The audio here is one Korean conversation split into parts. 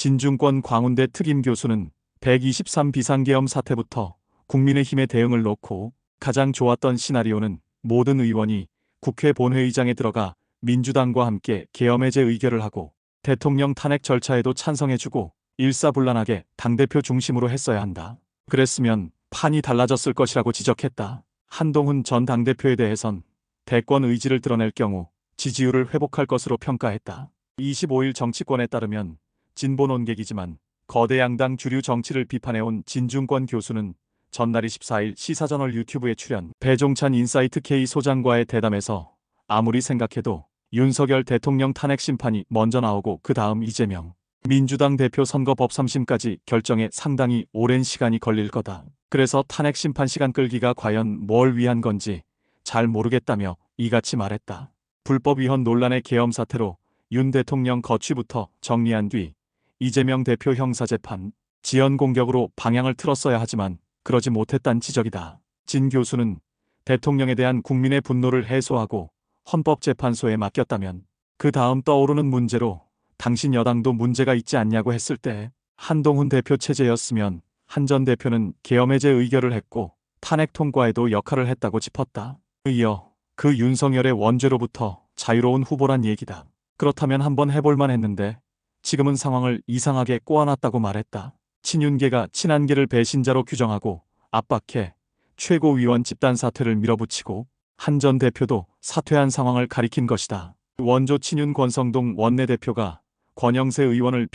진중권 광운대 특임교수는 123 비상계엄 사태부터 국민의힘의 대응을 놓고 가장 좋았던 시나리오는 모든 의원이 국회 본회의장에 들어가 민주당과 함께 계엄해제 의결을 하고 대통령 탄핵 절차에도 찬성해주고 일사불란하게 당대표 중심으로 했어야 한다. 그랬으면 판이 달라졌을 것이라고 지적했다. 한동훈 전 당대표에 대해선 대권 의지를 드러낼 경우 지지율을 회복할 것으로 평가했다. 25일 정치권에 따르면 진보 논객이지만 거대 양당 주류 정치를 비판해온 진중권 교수는 전날 24일 시사저널 유튜브에 출연 배종찬 인사이트 K 소장과의 대담에서 아무리 생각해도 윤석열 대통령 탄핵 심판이 먼저 나오고 그 다음 이재명 민주당 대표 선거법 3심까지 결정에 상당히 오랜 시간이 걸릴 거다. 그래서 탄핵 심판 시간 끌기가 과연 뭘 위한 건지 잘 모르겠다며 이같이 말했다. 불법 위헌 논란의 계엄 사태로 윤 대통령 거취부터 정리한 뒤 이재명 대표 형사재판, 지연 공격으로 방향을 틀었어야 하지만 그러지 못했단 지적이다. 진 교수는 대통령에 대한 국민의 분노를 해소하고 헌법재판소에 맡겼다면 그 다음 떠오르는 문제로 당신 여당도 문제가 있지 않냐고 했을 때 한동훈 대표 체제였으면 한 전 대표는 계엄해제 의결을 했고 탄핵 통과에도 역할을 했다고 짚었다. 이어 그 윤석열의 원죄로부터 자유로운 후보란 얘기다. 그렇다면 한번 해볼만 했는데 지금은 상황을 이상하게 꼬아놨다고 말했다. 친윤계가 친한계를 배신자로 규정하고 압박해 최고위원 집단 사퇴를 밀어붙이고 한 전 대표도 사퇴한 상황을 가리킨 것이다. 원조 친윤 권성동 원내대표가 권영세 의원을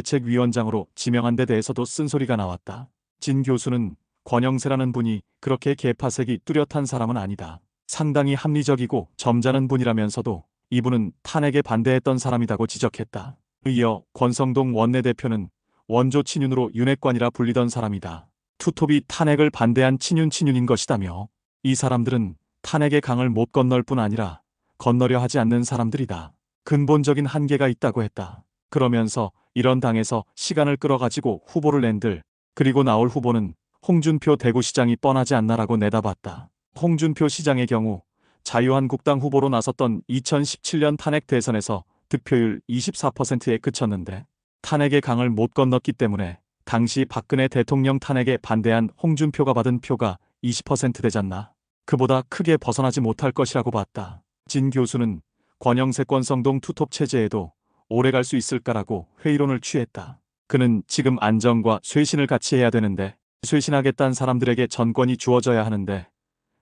비상대책위원장으로 지명한 데 대해서도 쓴소리가 나왔다. 진 교수는 권영세라는 분이 그렇게 개파색이 뚜렷한 사람은 아니다. 상당히 합리적이고 점잖은 분이라면서도 이분은 탄핵에 반대했던 사람이라고 지적했다. 이어 권성동 원내대표는 원조 친윤으로 윤핵관이라 불리던 사람이다. 투톱이 탄핵을 반대한 친윤인 것이다며 이 사람들은 탄핵의 강을 못 건널 뿐 아니라 건너려 하지 않는 사람들이다. 근본적인 한계가 있다고 했다. 그러면서 이런 당에서 시간을 끌어가지고 후보를 낸들 그리고 나올 후보는 홍준표 대구시장이 뻔하지 않나라고 내다봤다. 홍준표 시장의 경우 자유한국당 후보로 나섰던 2017년 탄핵 대선에서 득표율 24%에 그쳤는데 탄핵의 강을 못 건넜기 때문에 당시 박근혜 대통령 탄핵에 반대한 홍준표가 받은 표가 20% 되잖나. 그보다 크게 벗어나지 못할 것이라고 봤다. 진 교수는 권영세 권성동 투톱 체제에도 오래 갈 수 있을까라고 회의론을 취했다. 그는 지금 안정과 쇄신을 같이 해야 되는데 쇄신하겠다는 사람들에게 전권이 주어져야 하는데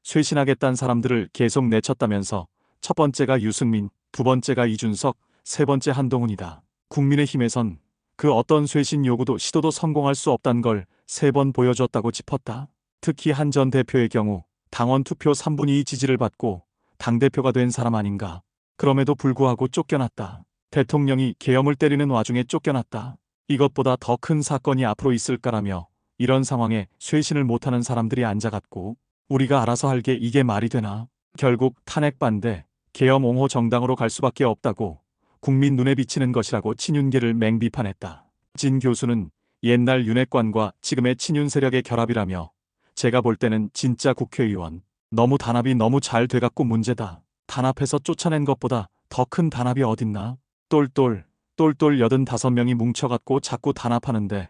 쇄신하겠다는 사람들을 계속 내쳤다면서 첫 번째가 유승민, 두 번째가 이준석, 세 번째 한동훈이다. 국민의힘에선 그 어떤 쇄신 요구도 시도도 성공할 수 없다는 걸 세 번 보여줬다고 짚었다. 특히 한 전 대표의 경우 당원 투표 3분의 2 지지를 받고 당대표가 된 사람 아닌가. 그럼에도 불구하고 쫓겨났다. 대통령이 계엄을 때리는 와중에 쫓겨났다. 이것보다 더 큰 사건이 앞으로 있을까라며 이런 상황에 쇄신을 못하는 사람들이 앉아갔고 우리가 알아서 할게 이게 말이 되나. 결국 탄핵 반대, 계엄 옹호 정당으로 갈 수밖에 없다고 국민 눈에 비치는 것이라고 친윤계를 맹비판했다. 진 교수는 옛날 윤핵관과 지금의 친윤 세력의 결합이라며 제가 볼 때는 진짜 국회의원 너무 단합이 너무 잘 돼갖고 문제다. 단합해서 쫓아낸 것보다 더 큰 단합이 어딨나. 똘똘 85명이 뭉쳐갖고 자꾸 단합하는데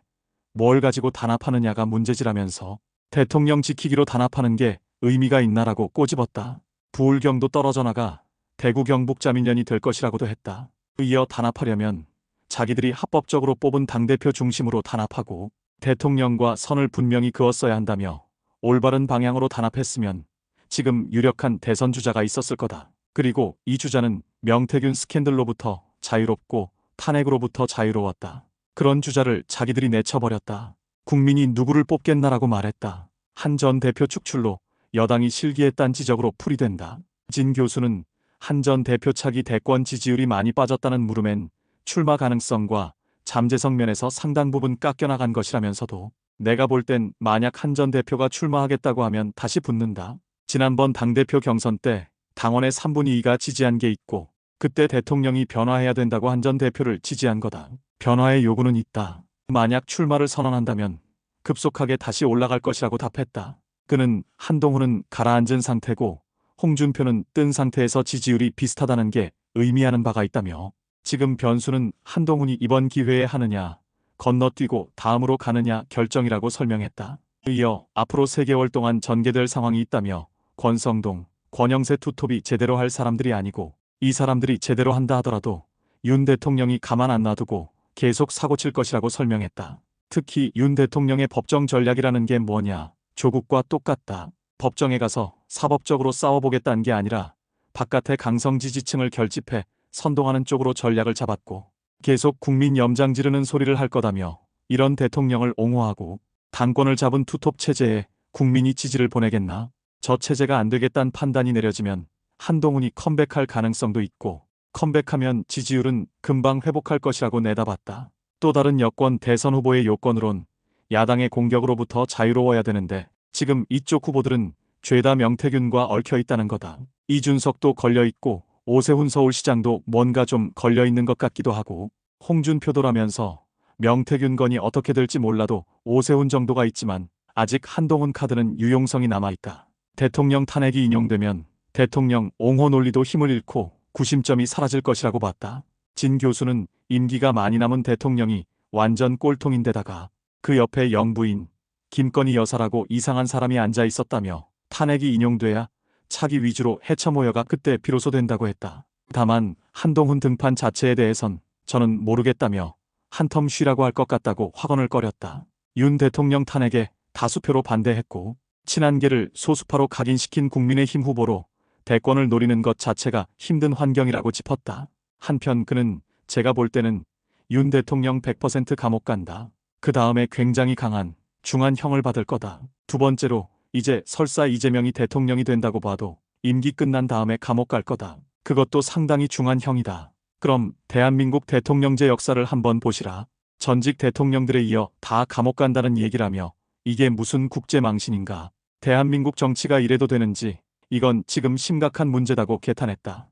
뭘 가지고 단합하느냐가 문제지라면서 대통령 지키기로 단합하는 게 의미가 있나라고 꼬집었다. 부울경도 떨어져 나가 대구 경북 자민련이 될 것이라고도 했다. 이어 단합하려면 자기들이 합법적으로 뽑은 당대표 중심으로 단합하고 대통령과 선을 분명히 그었어야 한다며 올바른 방향으로 단합했으면 지금 유력한 대선 주자가 있었을 거다. 그리고 이 주자는 명태균 스캔들로부터 자유롭고 탄핵으로부터 자유로웠다. 그런 주자를 자기들이 내쳐버렸다. 국민이 누구를 뽑겠나라고 말했다. 한 전 대표 축출로 여당이 실기했단 지적으로 풀이된다. 진 교수는 한 전 대표 차기 대권 지지율이 많이 빠졌다는 물음엔 출마 가능성과 잠재성 면에서 상당 부분 깎여나간 것이라면서도 내가 볼 땐 만약 한 전 대표가 출마하겠다고 하면 다시 붙는다. 지난번 당대표 경선 때 당원의 3분의 2가 지지한 게 있고 그때 대통령이 변화해야 된다고 한 전 대표를 지지한 거다. 변화의 요구는 있다. 만약 출마를 선언한다면 급속하게 다시 올라갈 것이라고 답했다. 그는 한동훈은 가라앉은 상태고 홍준표는 뜬 상태에서 지지율이 비슷하다는 게 의미하는 바가 있다며 지금 변수는 한동훈이 이번 기회에 하느냐 건너뛰고 다음으로 가느냐 결정이라고 설명했다. 이어 앞으로 3개월 동안 전개될 상황이 있다며 권성동, 권영세 투톱이 제대로 할 사람들이 아니고 이 사람들이 제대로 한다 하더라도 윤 대통령이 가만 안 놔두고 계속 사고칠 것이라고 설명했다. 특히 윤 대통령의 법정 전략이라는 게 뭐냐? 조국과 똑같다. 법정에 가서 사법적으로 싸워보겠다는 게 아니라 바깥의 강성 지지층을 결집해 선동하는 쪽으로 전략을 잡았고 계속 국민 염장 지르는 소리를 할 거다며 이런 대통령을 옹호하고 당권을 잡은 투톱 체제에 국민이 지지를 보내겠나? 저 체제가 안 되겠다는 판단이 내려지면 한동훈이 컴백할 가능성도 있고 컴백하면 지지율은 금방 회복할 것이라고 내다봤다. 또 다른 여권 대선 후보의 요건으론 야당의 공격으로부터 자유로워야 되는데 지금 이쪽 후보들은 죄다 명태균과 얽혀 있다는 거다. 이준석도 걸려 있고 오세훈 서울시장도 뭔가 좀 걸려 있는 것 같기도 하고 홍준표도라면서 명태균 건이 어떻게 될지 몰라도 오세훈 정도가 있지만 아직 한동훈 카드는 유용성이 남아있다. 대통령 탄핵이 인용되면 대통령 옹호 논리도 힘을 잃고 구심점이 사라질 것이라고 봤다. 진 교수는 임기가 많이 남은 대통령이 완전 꼴통인데다가 그 옆에 영부인 김건희 여사라고 이상한 사람이 앉아 있었다며 탄핵이 인용돼야 차기 위주로 해쳐 모여가 그때 비로소 된다고 했다. 다만 한동훈 등판 자체에 대해선 저는 모르겠다며 한텀 쉬라고 할 것 같다고 확언을 꺼렸다. 윤 대통령 탄핵에 다수표로 반대했고 친한계를 소수파로 각인시킨 국민의힘 후보로 대권을 노리는 것 자체가 힘든 환경이라고 짚었다. 한편 그는 제가 볼 때는 윤 대통령 100% 감옥 간다. 그 다음에 굉장히 강한 중한형을 받을 거다. 두 번째로 이제 설사 이재명이 대통령이 된다고 봐도 임기 끝난 다음에 감옥 갈 거다. 그것도 상당히 중한형이다. 그럼 대한민국 대통령제 역사를 한번 보시라. 전직 대통령들에 이어 다 감옥 간다는 얘기라며 이게 무슨 국제망신인가. 대한민국 정치가 이래도 되는지 이건 지금 심각한 문제다고 개탄했다.